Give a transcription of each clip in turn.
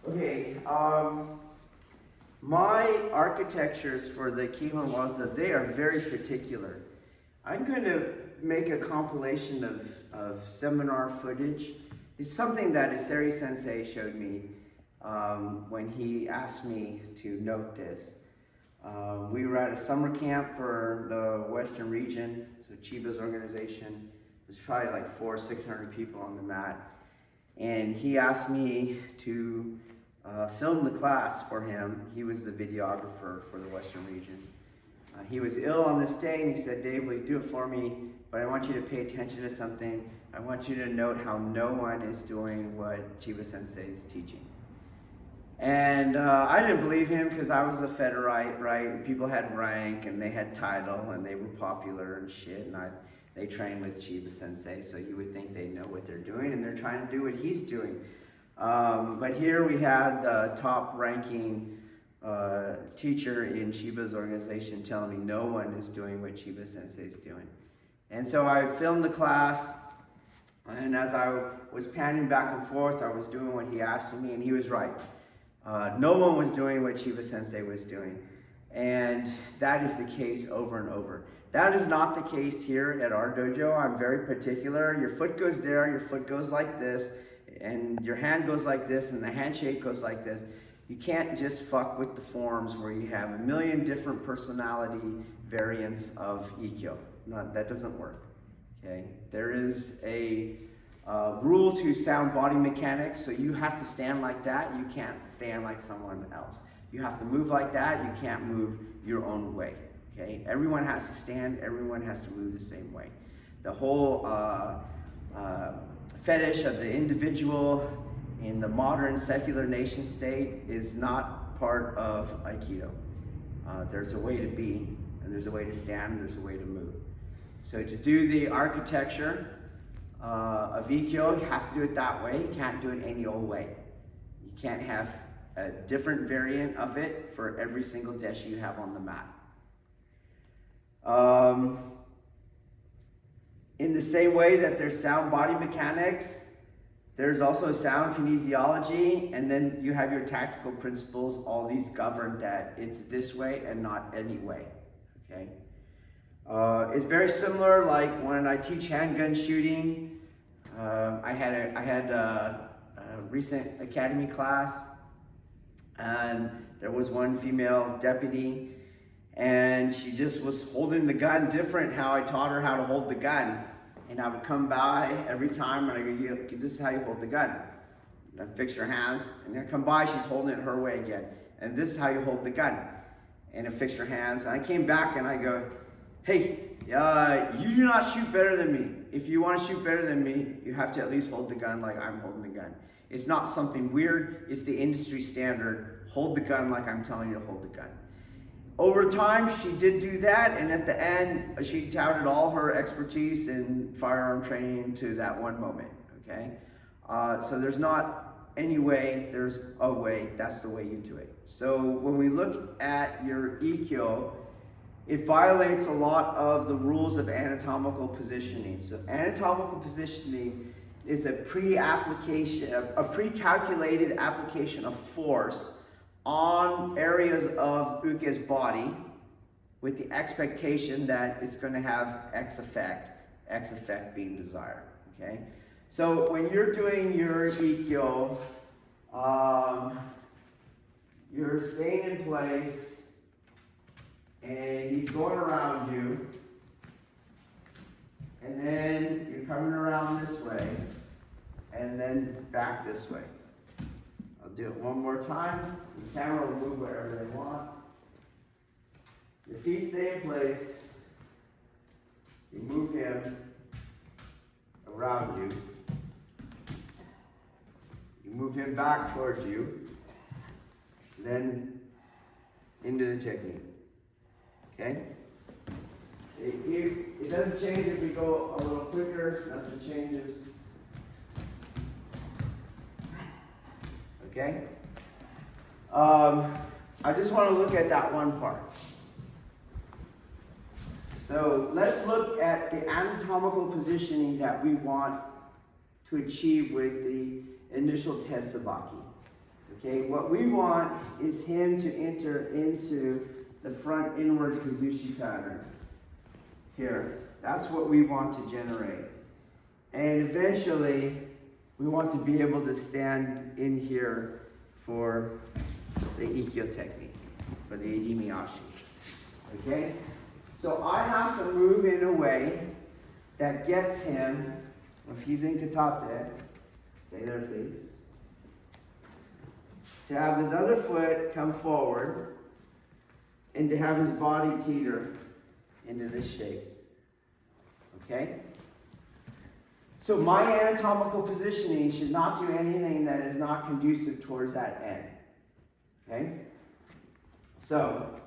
Okay, my architectures for the Kihon Waza, they are very particular. I'm going to make a compilation of seminar footage. It's something that Iseri Sensei showed me when he asked me to note this. We were at a summer camp for the Western region, so Chiba's organization. There's probably like 400 or 600 people on the mat. And he asked me to film the class for him. He was the videographer for the Western region. He was ill on this day, and he said, "Dave, will you do it for me? But I want you to pay attention to something. I want you to note how no one is doing what Chiba Sensei is teaching." And I didn't believe him because I was a Federite, right? People had rank, and they had title, and they were popular and shit, and they trained with Chiba Sensei, so you would think they know what they're doing, and they're trying to do what he's doing. But here we had the top-ranking teacher in Chiba's organization telling me no one is doing what Chiba Sensei is doing. And so I filmed the class, and as I was panning back and forth, I was doing what he asked of me, and he was right. No one was doing what Chiba Sensei was doing. And that is the case over and over. That is not the case here at our dojo. I'm very particular. Your foot goes there, your foot goes like this, and your hand goes like this, and the handshake goes like this. You can't just fuck with the forms where you have a million different personality variants of Ikkyo. No, that doesn't work. Okay? There is a rule to sound body mechanics, so you have to stand like that. You can't stand like someone else. You have to move like that. You can't move your own way. Okay? Everyone has to stand. Everyone has to move the same way. The whole fetish of the individual in the modern secular nation state is not part of Aikido. There's a way to be, and there's a way to stand, and there's a way to move. So to do the architecture of Ikkyo, you have to do it that way. You can't do it any old way. You can't have a different variant of it for every single deshi you have on the mat. In the same way that there's sound body mechanics, there's also sound kinesiology, and then you have your tactical principles. All these govern that it's this way and not any way. Okay? It's very similar, like when I teach handgun shooting. I had a recent academy class, and there was one female deputy, and she just was holding the gun different how I taught her how to hold the gun. And I would come by every time and I go, "This is how you hold the gun." And I fix her hands, and I come by, she's holding it her way again. And this is how you hold the gun. And I fix her hands, and I came back and I go, "Hey, you do not shoot better than me. If you want to shoot better than me, you have to at least hold the gun like I'm holding the gun. It's not something weird, it's the industry standard. Hold the gun like I'm telling you to hold the gun." Over time, she did do that, and at the end, she touted all her expertise in firearm training to that one moment, okay? So there's not any way, there's a way, that's the way you do it. So when we look at your Ikkyo, it violates a lot of the rules of anatomical positioning. So anatomical positioning is a pre-calculated application of force on areas of Uke's body with the expectation that it's going to have X effect being desired, okay? So when you're doing your Ikkyo, you're staying in place, and he's going around you, and then you're coming around this way, and then back this way. I'll do it one more time. The camera will move wherever they want. Your feet stay in place. You move him around you. You move him back towards you. Then into the technique. Okay? It doesn't change if we go a little quicker. Nothing changes. Okay? I just want to look at that one part. So let's look at the anatomical positioning that we want to achieve with the initial test sabaki. Okay, what we want is him to enter into the front inward kazushi pattern. Here, that's what we want to generate. And eventually, we want to be able to stand in here for the Ikkyo technique, for the Eidi Miyashi. Okay? So I have to move in a way that gets him, if he's in katate, stay there please, to have his other foot come forward and to have his body teeter into this shape. Okay? So my anatomical positioning should not do anything that is not conducive towards that end. Okay? So,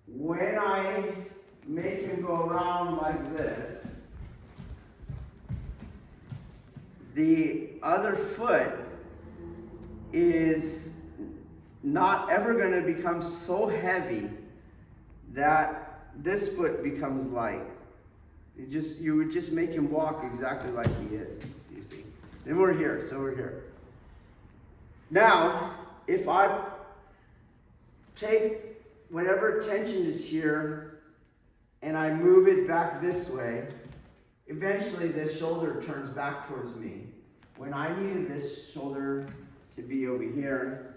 when I make him go around like this, the other foot is not ever going to become so heavy that this foot becomes light. You would just make him walk exactly like he is, you see. Then we're here, so we're here. Now, if I take whatever tension is here and I move it back this way, eventually this shoulder turns back towards me. When I needed this shoulder to be over here,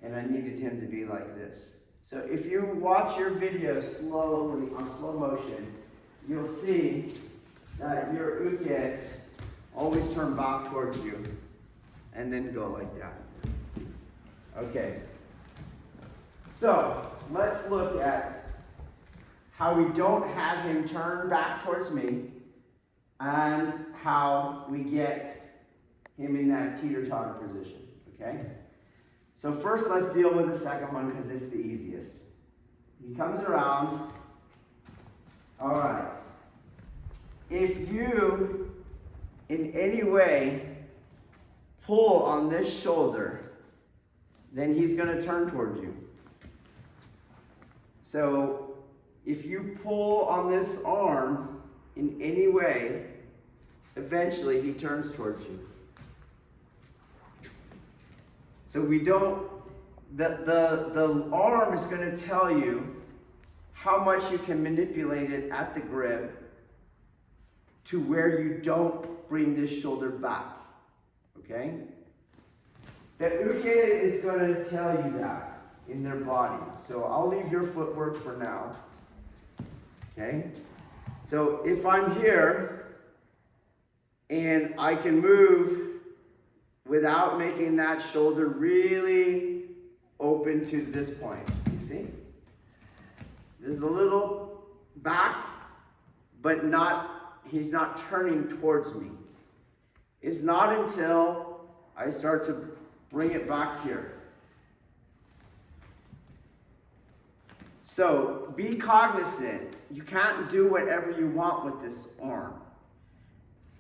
and I needed him to be like this. So if you watch your video slowly, on slow motion, you'll see that your ukes always turn back towards you and then go like that. Okay. So let's look at how we don't have him turn back towards me and how we get him in that teeter-totter position. Okay? So first let's deal with the second one because it's the easiest. He comes around. All right. If you, in any way, pull on this shoulder, then he's going to turn towards you. So, if you pull on this arm in any way, eventually he turns towards you. So we don't, the arm is going to tell you how much you can manipulate it at the grip to where you don't bring this shoulder back, okay? The uke is going to tell you that in their body. So I'll leave your footwork for now, okay? So if I'm here and I can move without making that shoulder really open to this point, you see? There's a little back, but he's not turning towards me. It's not until I start to bring it back here. So be cognizant. You can't do whatever you want with this arm.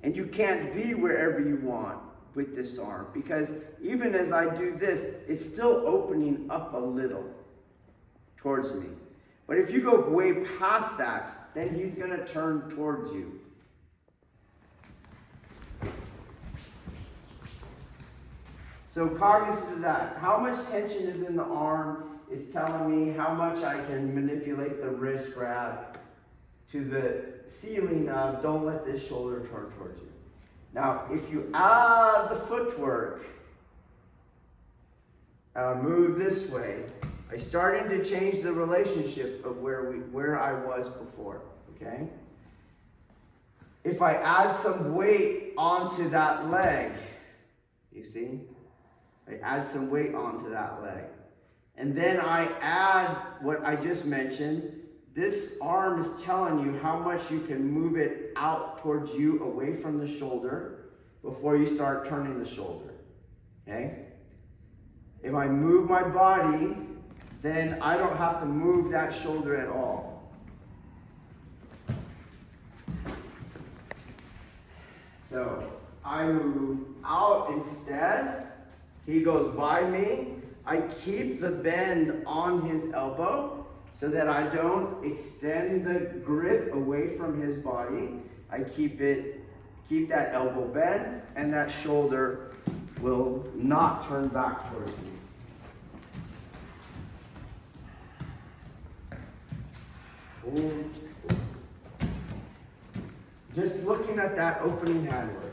And you can't be wherever you want with this arm. Because even as I do this, it's still opening up a little towards me. But if you go way past that, then he's going to turn towards you. So cognizant of that. How much tension is in the arm is telling me how much I can manipulate the wrist grab to the ceiling of don't let this shoulder turn towards you. Now, if you add the footwork, move this way, I'm starting to change the relationship of where I was before, okay? If I add some weight onto that leg, you see? I add some weight onto that leg. And then I add what I just mentioned. This arm is telling you how much you can move it out towards you away from the shoulder before you start turning the shoulder, okay? If I move my body, then I don't have to move that shoulder at all. So I move out instead. He goes by me. I keep the bend on his elbow so that I don't extend the grip away from his body. I keep that elbow bend, and that shoulder will not turn back towards me. And just looking at that opening handwork.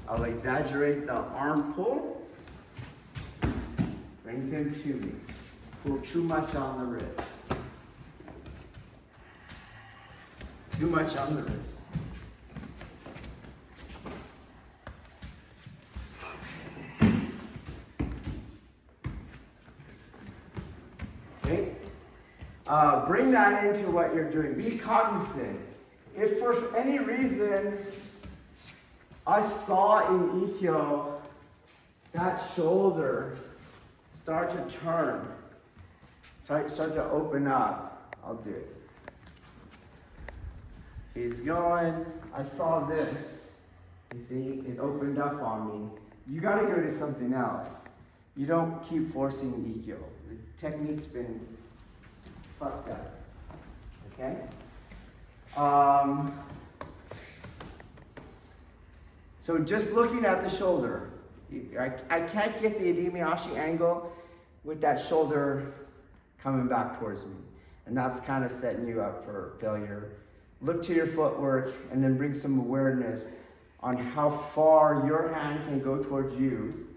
I'll exaggerate the arm pull. Brings him to me. Pull too much on the wrist. Too much on the wrist. Okay? Bring that into what you're doing. Be cognizant. If for any reason I saw in Ikkyo that shoulder start to turn, start to open up, I'll do it. He's going, I saw this. You see, it opened up on me. You gotta go to something else. You don't keep forcing Ikkyo. The technique's been fucked up. Okay? So just looking at the shoulder, I can't get the Idemiashi angle with that shoulder coming back towards me. And that's kind of setting you up for failure. Look to your footwork and then bring some awareness on how far your hand can go towards you,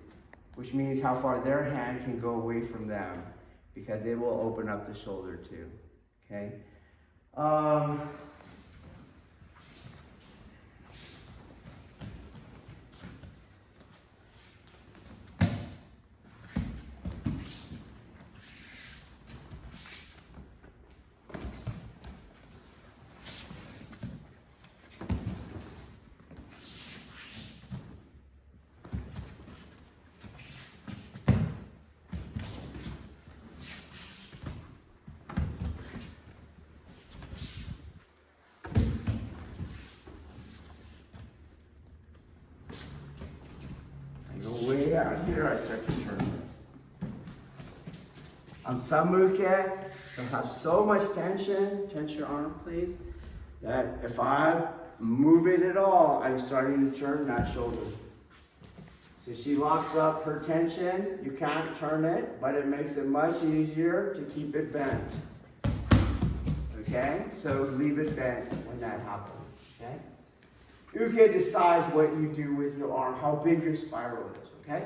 which means how far their hand can go away from them, because it will open up the shoulder too, okay? Way out here, I start to turn this. On Samuke, you'll have so much tension, tense your arm please, that if I move it at all, I'm starting to turn that shoulder. So she locks up her tension, you can't turn it, but it makes it much easier to keep it bent. Okay, so leave it bent when that happens, okay? Uke decides what you do with your arm, how big your spiral is, okay?